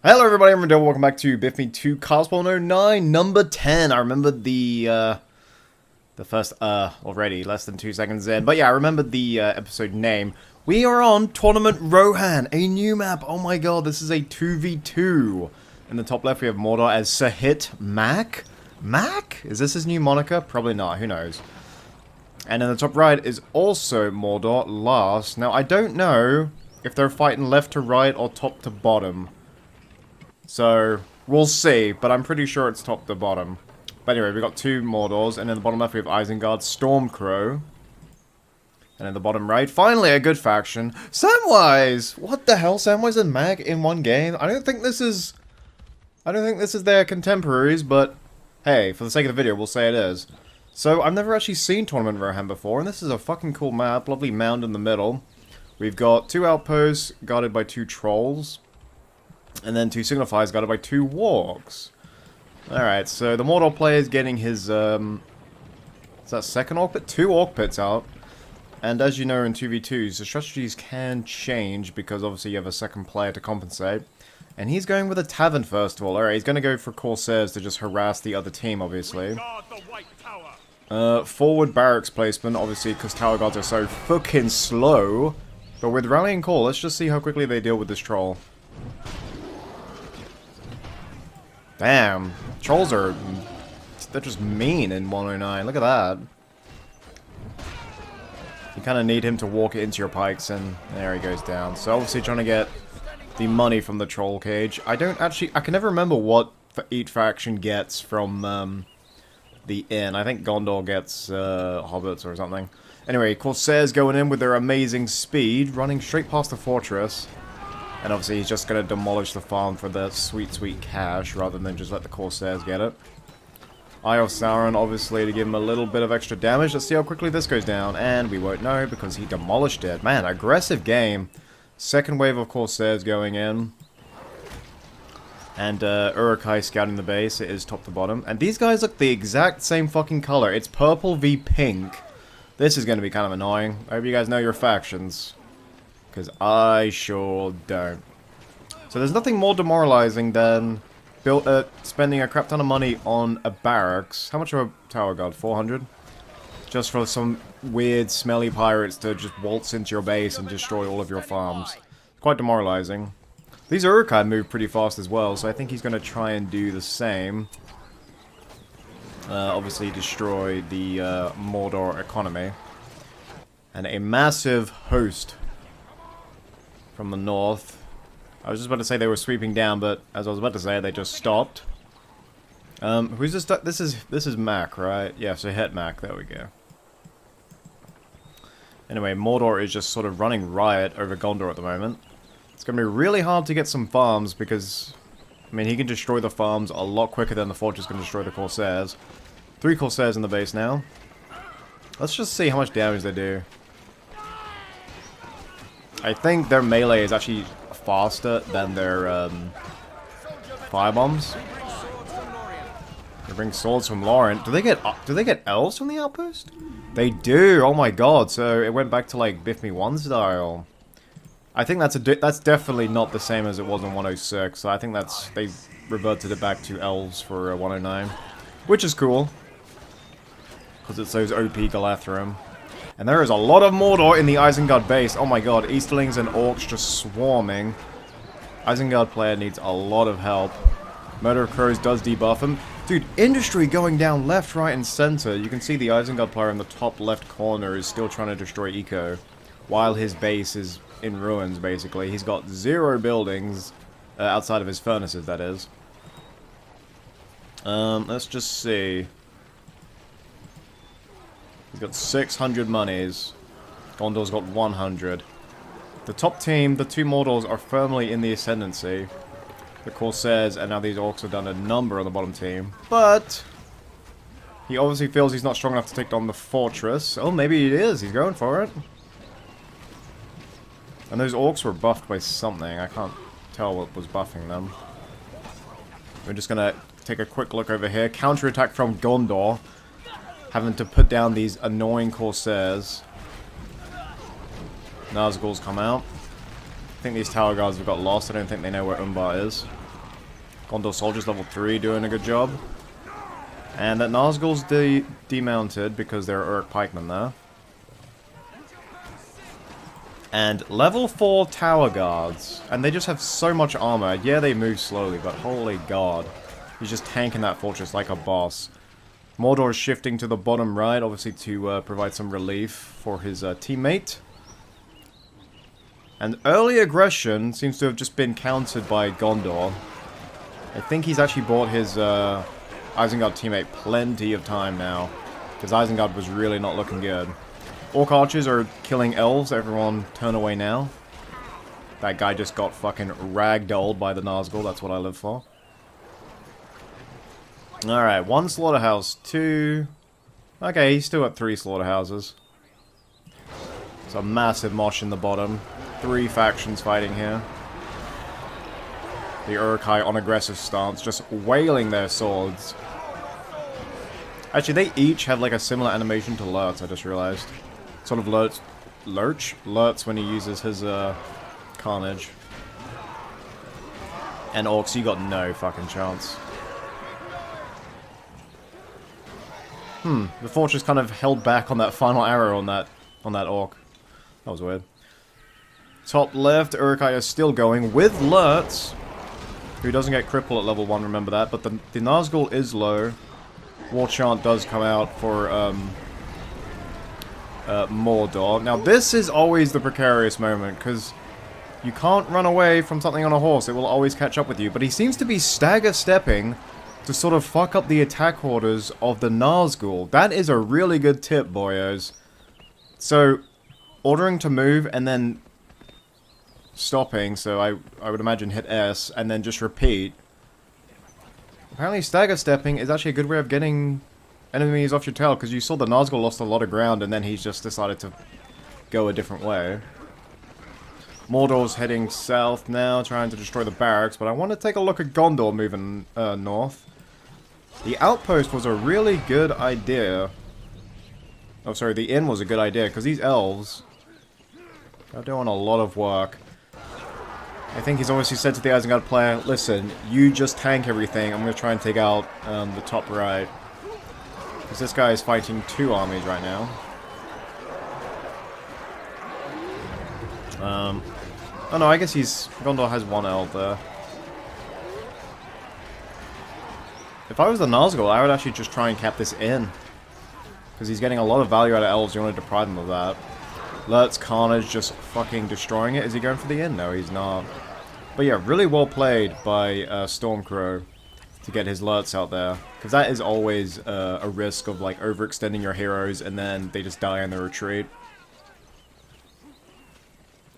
Hello everybody, I'm RuudDevil. Welcome back to BFME2 Cast 109, number 10. I remembered the first, already, less than 2 seconds in. But yeah, I remembered the, episode name. We are on Tournament Rohan, a new map. Oh my god, this is a 2v2. In the top left, we have Mordor as Sahit Mac? Mac? Is this his new moniker? Probably not, who knows. And in the top right is also Mordor last. Now, I don't know if they're fighting left to right or top to bottom. So, we'll see, but I'm pretty sure it's top to bottom. But anyway, we've got two Mordors, and in the bottom left we have Isengard Stormcrow. And in the bottom right, finally a good faction, Samwise! What the hell, Samwise and Mag in one game? I don't think this is their contemporaries, but hey, for the sake of the video, we'll say it is. So, I've never actually seen Tournament Rohan before, and this is a fucking cool map, lovely mound in the middle. We've got two outposts guarded by two trolls. And then two signifiers guarded by two wargs. Alright, so the Mordor player is getting his, is that second orc pit? Two orc pits out. And as you know in 2v2s, the strategies can change because obviously you have a second player to compensate. And he's going with a tavern first of all. Alright, he's going to go for Corsairs to just harass the other team, obviously. Forward barracks placement, obviously, because tower guards are so fucking slow. But with Rallying Call, let's just see how quickly they deal with this troll. Damn, trolls are, they're just mean in 109, look at that. You kind of need him to walk it into your pikes and there he goes down. So obviously trying to get the money from the troll cage. I can never remember what each faction gets from the inn. I think Gondor gets hobbits or something. Anyway, Corsairs going in with their amazing speed, running straight past the fortress. And obviously he's just going to demolish the farm for the sweet, sweet cash, rather than just let the Corsairs get it. Eye of Sauron, obviously, to give him a little bit of extra damage. Let's see how quickly this goes down. And we won't know, because he demolished it. Man, aggressive game. Second wave of Corsairs going in. And Uruk-hai scouting the base. It is top to bottom. And these guys look the exact same fucking color. It's purple v pink. This is going to be kind of annoying. I hope you guys know your factions. Because I sure don't. So there's nothing more demoralizing than spending a crap ton of money on a barracks. How much of a tower guard? 400? Just for some weird, smelly pirates to just waltz into your base and destroy all of your farms. It's quite demoralizing. These Uruk-hai move pretty fast as well, so I think he's going to try and do the same. Obviously destroy the Mordor economy. And a massive host from the north. I was just about to say they were sweeping down, but as I was about to say, they just stopped. Who's this? This is Mac, right? Yeah, so hit Mac. There we go. Anyway, Mordor is just sort of running riot over Gondor at the moment. It's going to be really hard to get some farms because, I mean, he can destroy the farms a lot quicker than the fortress can destroy the Corsairs. 3 Corsairs in the base now. Let's just see how much damage they do. I think their melee is actually faster than their firebombs. They bring swords from Lorien. Do they get elves from the outpost? They do. Oh my god! So it went back to like BFME1 style. I think that's definitely not the same as it was in 106. So I think they reverted it back to elves for 109, which is cool because it's those OP Galathrym. And there is a lot of Mordor in the Isengard base. Oh my god, Easterlings and Orcs just swarming. Isengard player needs a lot of help. Murder of Crows does debuff him. Dude, industry going down left, right, and center. You can see the Isengard player in the top left corner is still trying to destroy Eco. While his base is in ruins, basically. He's got 0 buildings outside of his furnaces, that is. Let's just see. He's got 600 monies. Gondor's got 100. The top team, the 2 Mordors, are firmly in the ascendancy. The Corsairs, and now these Orcs have done a number on the bottom team. But he obviously feels he's not strong enough to take on the fortress. Oh, maybe he is. He's going for it. And those Orcs were buffed by something. I can't tell what was buffing them. We're just going to take a quick look over here. Counterattack from Gondor. Having to put down these annoying Corsairs. Nazgul's come out. I think these tower guards have got lost. I don't think they know where Umbar is. Gondor soldiers level 3 doing a good job. And that Nazgul's demounted because there are Uruk pikemen there. And level 4 tower guards. And they just have so much armor. Yeah, they move slowly, but holy god. He's just tanking that fortress like a boss. Mordor is shifting to the bottom right, obviously to provide some relief for his teammate. And early aggression seems to have just been countered by Gondor. I think he's actually bought his Isengard teammate plenty of time now. Because Isengard was really not looking good. Orc archers are killing elves. Everyone turn away now. That guy just got fucking ragdolled by the Nazgul. That's what I live for. Alright, 1 slaughterhouse, 2... Okay, he's still at 3 slaughterhouses. It's a massive mosh in the bottom. 3 factions fighting here. The Uruk-hai on aggressive stance, just wailing their swords. Actually, they each have like a similar animation to Lurtz, I just realized. Sort of Lurtz when he uses his carnage. And orcs, you got no fucking chance. The fortress kind of held back on that final arrow on that orc. That was weird. Top left, Uruk-hai is still going with Lurtz, who doesn't get crippled at level 1, remember that. But the Nazgul is low. War Chant does come out for Mordor. Now this is always the precarious moment, because you can't run away from something on a horse. It will always catch up with you. But he seems to be stagger stepping to sort of fuck up the attack orders of the Nazgul. That is a really good tip, boyos. So, ordering to move and then stopping, so I would imagine hit S, and then just repeat. Apparently stagger stepping is actually a good way of getting enemies off your tail, because you saw the Nazgul lost a lot of ground, and then he's just decided to go a different way. Mordor's heading south now, trying to destroy the barracks, but I want to take a look at Gondor moving north. The outpost was a really good idea. Oh, sorry, the inn was a good idea, because these elves are doing a lot of work. I think he's obviously said to the Isengard player, listen, you just tank everything, I'm going to try and take out the top right. Because this guy is fighting 2 armies right now. Oh no, I guess Gondor has 1 elf there. If I was the Nazgul, I would actually just try and cap this inn. Because he's getting a lot of value out of elves, you want to deprive him of that. Lurtz Carnage just fucking destroying it. Is he going for the inn? No, he's not. But yeah, really well played by Stormcrow to get his Lurtz out there. Because that is always a risk of like overextending your heroes and then they just die in the retreat.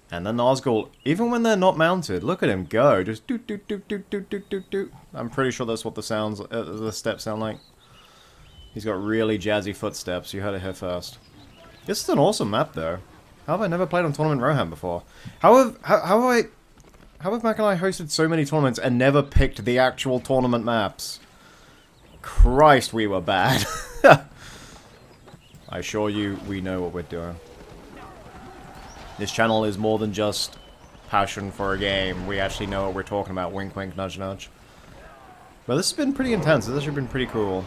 And the Nazgul, even when they're not mounted, look at him go. Just doot doot doot doot doot doot doot doot. I'm pretty sure that's what the steps sound like. He's got really jazzy footsteps. You heard it here first. This is an awesome map, though. How have I never played on Tournament Rohan before? How have Mac and I hosted so many tournaments and never picked the actual tournament maps? Christ, we were bad. I assure you, we know what we're doing. This channel is more than just passion for a game. We actually know what we're talking about. Wink, wink, nudge, nudge. But this has been pretty intense. This has actually been pretty cool.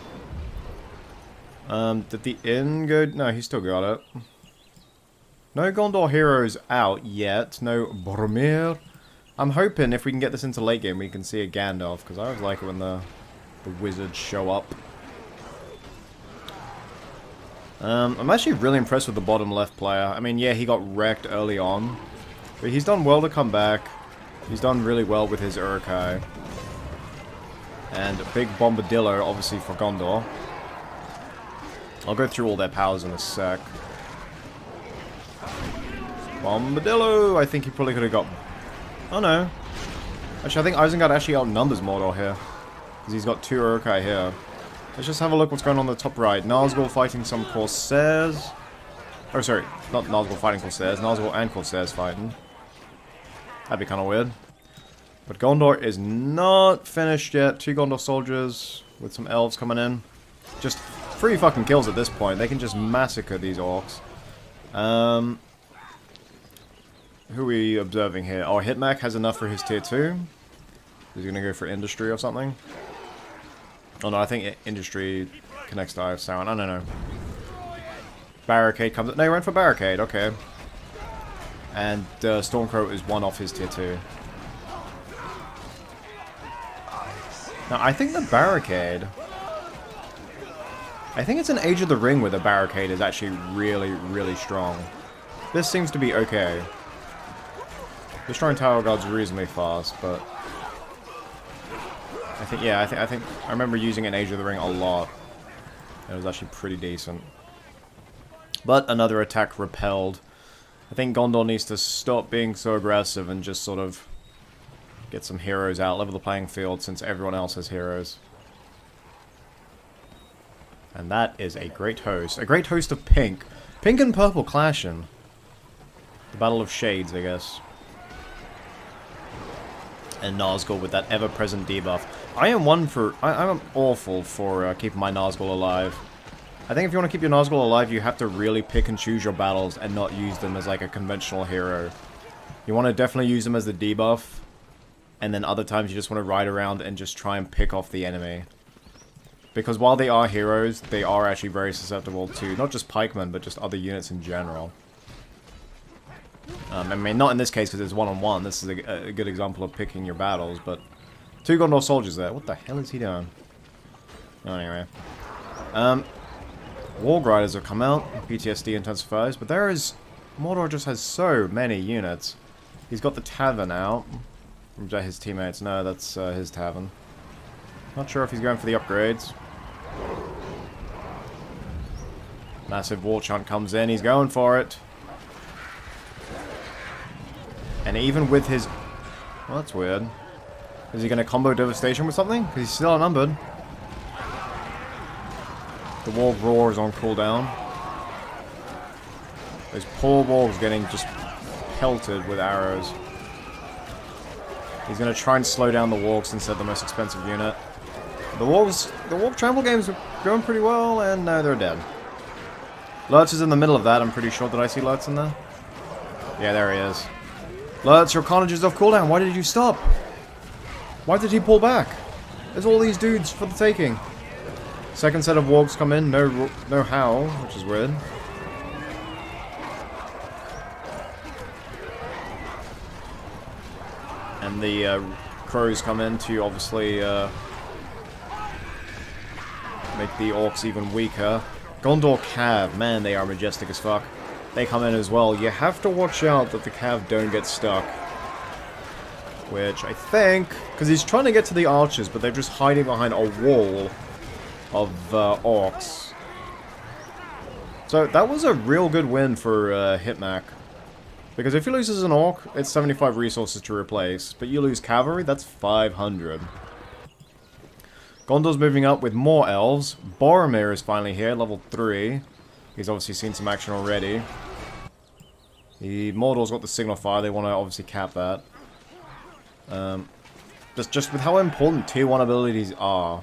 Did the inn go? No, he still got it. No Gondor heroes out yet. No Boromir. I'm hoping if we can get this into late game, we can see a Gandalf, because I always like it when the wizards show up. I'm actually really impressed with the bottom left player. I mean, yeah, he got wrecked early on, but he's done well to come back. He's done really well with his Uruk-hai. And a big Bombadillo, obviously, for Gondor. I'll go through all their powers in a sec. Bombadillo! I think he probably could have got... Oh no. Actually, I think Isengard actually outnumbers Mordor here. Because he's got 2 Uruk-hai here. Let's just have a look what's going on the top right. Nazgul fighting some Corsairs. Oh, sorry. Not Nazgul fighting Corsairs. Nazgul and Corsairs fighting. That'd be kind of weird. But Gondor is not finished yet. 2 Gondor soldiers with some elves coming in. Just 3 fucking kills at this point. They can just massacre these orcs. Who are we observing here? Oh, Hitmak has enough for his tier 2. Is he gonna go for industry or something? Oh no, I think industry connects to Eye of Sauron. I don't know. Barricade comes... No, he went for barricade. Okay. And Stormcrow is one off his tier 2. Now, I think the barricade... I think it's an Age of the Ring where the barricade is actually really, really strong. This seems to be okay. Destroying Tower Guard's reasonably fast, but... I think, yeah, I think I remember using an Age of the Ring a lot. It was actually pretty decent. But another attack repelled. I think Gondor needs to stop being so aggressive and just sort of get some heroes out, level the playing field since everyone else has heroes. And that is a great host. A great host of pink. Pink and purple clashing. The Battle of Shades, I guess. And Nazgul with that ever-present debuff. I'm awful for keeping my Nazgul alive. I think if you want to keep your Nazgul alive, you have to really pick and choose your battles and not use them as like a conventional hero. You want to definitely use them as the debuff. And then other times you just want to ride around and just try and pick off the enemy. Because while they are heroes, they are actually very susceptible to not just pikemen, but just other units in general. I mean, not in this case because it's one-on-one. This is a good example of picking your battles, but... 2 Gondor soldiers there. What the hell is he doing? Oh, anyway. Warg Riders have come out. PTSD intensifies, but there is... Mordor just has so many units. He's got the tavern out. From his teammates. No, that's his tavern. Not sure if he's going for the upgrades. Massive War Chant comes in. He's going for it. And even with his... Well, that's weird. Is he going to combo Devastation with something? Because he's still outnumbered. The Warg Roar is on cooldown. Those poor Wargs getting just pelted with arrows. He's going to try and slow down the Wargs since they're the most expensive unit. The Warg Trample games are going pretty well, and now they're dead. Lurtz is in the middle of that, I'm pretty sure. Did I see Lurtz in there? Yeah, there he is. Lurtz, your carnage is off cooldown. Why did you stop? Why did he pull back? There's all these dudes for the taking. Second set of Wargs come in, no howl, which is weird. And the crows come in to obviously make the orcs even weaker. Gondor Cav, man, they are majestic as fuck. They come in as well. You have to watch out that the Cav don't get stuck. Which I think, because he's trying to get to the archers, but they're just hiding behind a wall of orcs. So that was a real good win for Hitmac. Because if he loses an orc, it's 75 resources to replace. But you lose cavalry, that's 500. Gondor's moving up with more elves. Boromir is finally here, level 3. He's obviously seen some action already. The Mordor's got the signal fire, they want to obviously cap that. Just with how important tier 1 abilities are,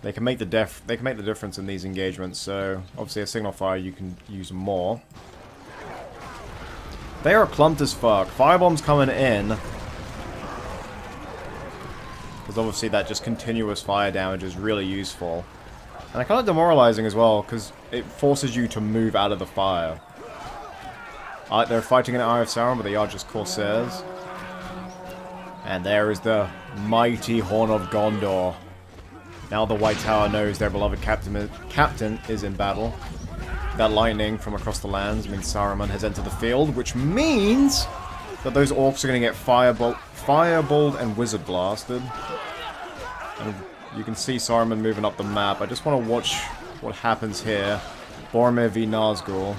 they can make the difference in these engagements. So obviously a signal fire you can use more. They are clumped as fuck. Firebomb's coming in. Because obviously that just continuous fire damage is really useful. And kind of demoralizing as well, because it forces you to move out of the fire. They're fighting an Eye of Sauron, but they are just Corsairs. And there is the mighty Horn of Gondor. Now the White Tower knows their beloved captain is in battle. That lightning from across the lands means Saruman has entered the field, which means that those orcs are going to get fireballed and wizard blasted. And you can see Saruman moving up the map. I just want to watch what happens here. Boromir v Nazgul.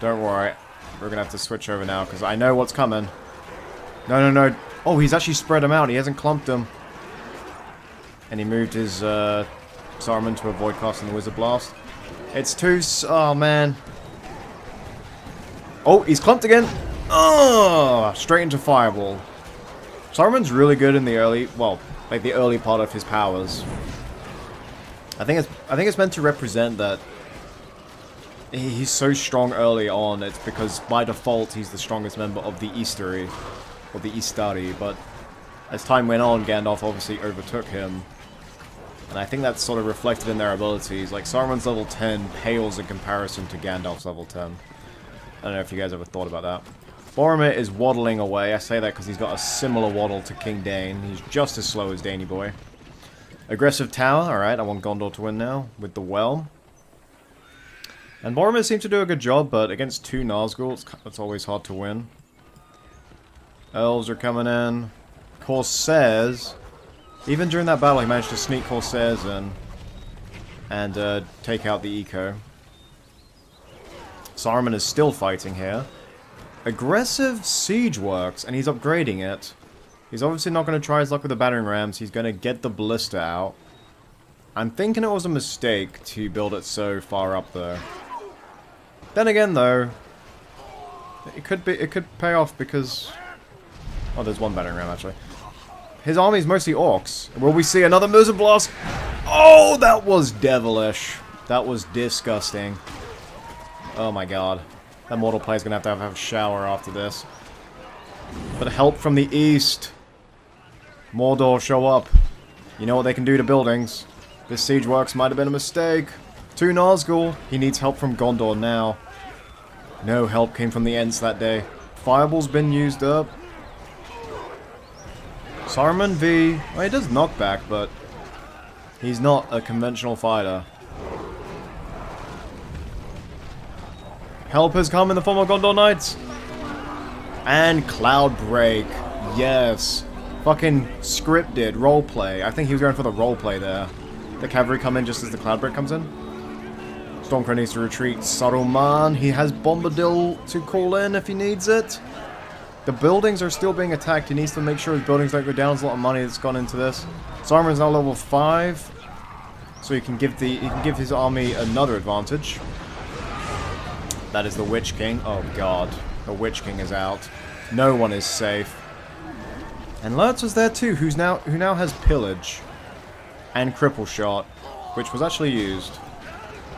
Don't worry, we're going to have to switch over now because I know what's coming. No. Oh, he's actually spread them out. He hasn't clumped them. And he moved his Saruman to avoid casting the Wizard Blast. It's too... Oh, man. Oh, he's clumped again. Oh, straight into Fireball. Saruman's really good in the early... Well, like the early part of his powers. I think it's meant to represent that he's so strong early on. It's because by default he's the strongest member of the Eastery. Or the Istari, but As time went on, Gandalf obviously overtook him. And I think that's sort of reflected in their abilities. Like, Saruman's level 10 pales in comparison to Gandalf's level 10. I don't know if you guys ever thought about that. Boromir is waddling away. I say that because he's got a similar waddle to King Dane. He's just as slow as Daney Boy. Aggressive tower. Alright, I want Gondor to win now with the well. And Boromir seemed to do a good job, but against 2 Nazgûl, it's always hard to win. Elves are coming in. Corsairs. Even during that battle, he managed to sneak Corsairs in and take out the eco. Saruman is still fighting here. Aggressive siege works, and he's upgrading it. He's obviously not going to try his luck with the battering rams. He's going to get the ballista out. I'm thinking it was a mistake to build it so far up there. Then again, though, it could pay off because... Oh, there's one battering ram, actually. His army is mostly orcs. Will we see another Muzen Blast? Oh, that was devilish. That was disgusting. Oh my god. That mortal player's gonna have a shower after this. But help from the east. Mordor show up. You know what they can do to buildings. This siege works might have been a mistake. 2 Nazgûl. He needs help from Gondor now. No help came from the Ents that day. Fireball's been used up. Saruman v... Well, he does knockback, but he's not a conventional fighter. Help has come in the form of Gondor Knights. And Cloud Break. Yes. Fucking scripted roleplay. I think he was going for the roleplay there. The cavalry come in just as the Cloud Break comes in. Stormcrow needs to retreat. Saruman. He has Bombadil to call in if he needs it. The buildings are still being attacked. He needs to make sure his buildings don't go down. There's a lot of money that's gone into this. Saruman's now level 5. So he can give his army another advantage. That is the Witch King. Oh god. The Witch King is out. No one is safe. And Lurtz was there too, who now has Pillage. And Cripple Shot. Which was actually used.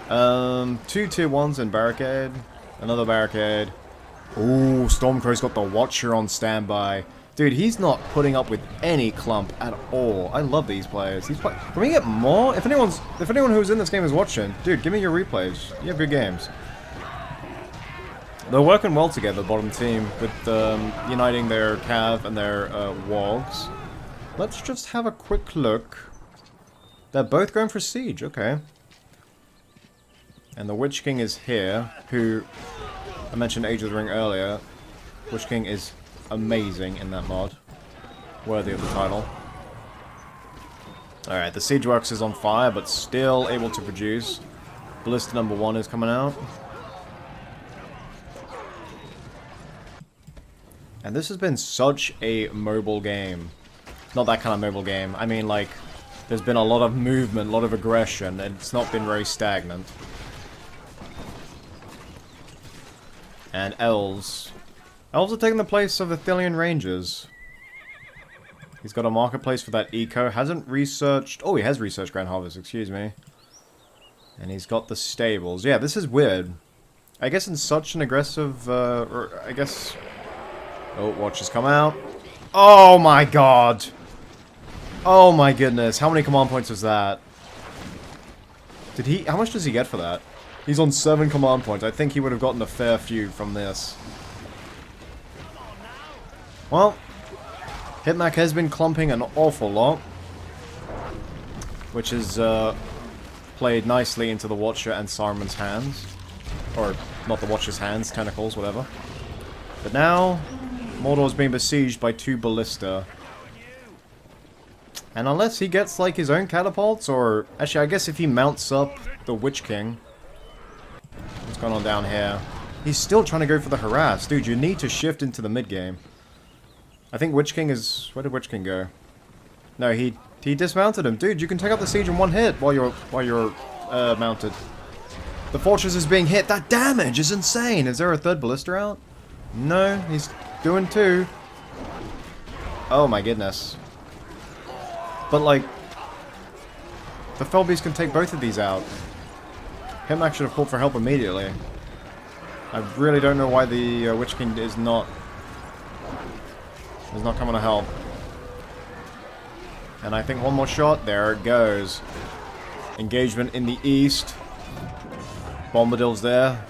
2 tier 1s in Barricade. Another Barricade. Ooh, Stormcrow's got the Watcher on standby. Dude, he's not putting up with any clump at all. I love these players. Can we get more? If anyone who's in this game is watching, dude, give me your replays. You have good games. They're working well together, the bottom team, with uniting their Cav and their Wargs. Let's just have a quick look. They're both going for siege, okay. And the Witch King is here, who... I mentioned Age of the Ring earlier. Witch King is amazing in that mod. Worthy of the title. Alright, the Siege Works is on fire, but still able to produce. Ballista number 1 is coming out. And this has been such a mobile game. Not that kind of mobile game. I mean, like, there's been a lot of movement, a lot of aggression, and it's not been very stagnant. And elves. Elves are taking the place of the Thillian Rangers. He's got a marketplace for that eco. Hasn't researched... Oh, he has researched Grand Harvest, excuse me. And he's got the stables. Yeah, this is weird. I guess in such an aggressive... I guess... Oh, watch has come out. Oh my god! Oh my goodness, how many command points was that? Did he... How much does he get for that? He's on 7 command points. I think he would have gotten a fair few from this. Well, Hitmak has been clumping an awful lot. Which has played nicely into the Watcher and Saruman's hands. Or, not the Watcher's hands, tentacles, whatever. But now, Mordor's being besieged by 2 ballista. And unless he gets, like, his own catapults, or... Actually, I guess if he mounts up the Witch King... What's going on down here? He's still trying to go for the harass. Dude, you need to shift into the mid-game. I think Witch King is... Where did Witch King go? No, he dismounted him. Dude, you can take out the siege in 1 hit while you're mounted. The fortress is being hit. That damage is insane. Is there a 3rd ballista out? No, he's doing 2. Oh my goodness. But like... The Felbeast can take both of these out. Hitmak should have called for help immediately. I really don't know why the Witch King is not coming to help. And I think one more shot. There it goes. Engagement in the east. Bombadil's there.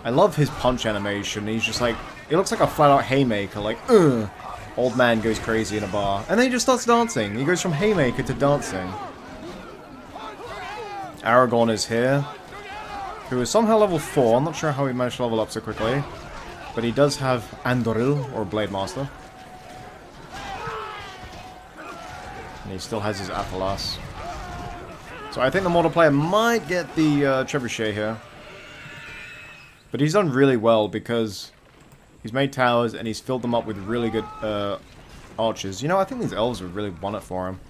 I love his punch animation. He's just like... It looks like a flat-out haymaker. Like, ugh. Old man goes crazy in a bar. And then he just starts dancing. He goes from haymaker to dancing. Aragorn is here. Who is somehow level 4. I'm not sure how he managed to level up so quickly. But he does have Andoril, or Blade Master. And he still has his Athalas. So I think the multiplayer might get the Trebuchet here. But he's done really well because he's made towers and he's filled them up with really good archers. You know, I think these elves would really want it for him.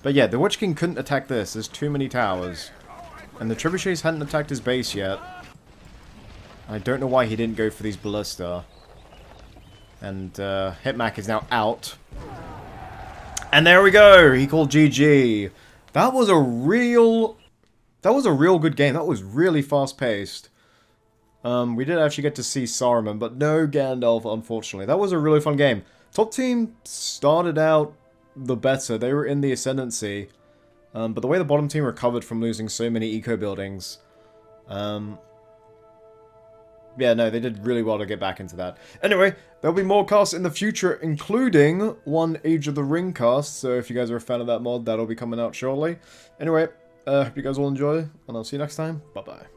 But yeah, the Witch King couldn't attack this. There's too many towers. And the Trebuchets hadn't attacked his base yet. I don't know why he didn't go for these Ballista. And Hitmac is now out. And there we go! He called GG. That was a real good game. That was really fast-paced. We did actually get to see Saruman, but no Gandalf, unfortunately. That was a really fun game. Top team started out the better. They were in the ascendancy. But the way the bottom team recovered from losing so many eco buildings... yeah, no, they did really well to get back into that. Anyway, there'll be more casts in the future, including one Age of the Ring cast. So if you guys are a fan of that mod, that'll be coming out shortly. Anyway, hope you guys all enjoy, and I'll see you next time. Bye-bye.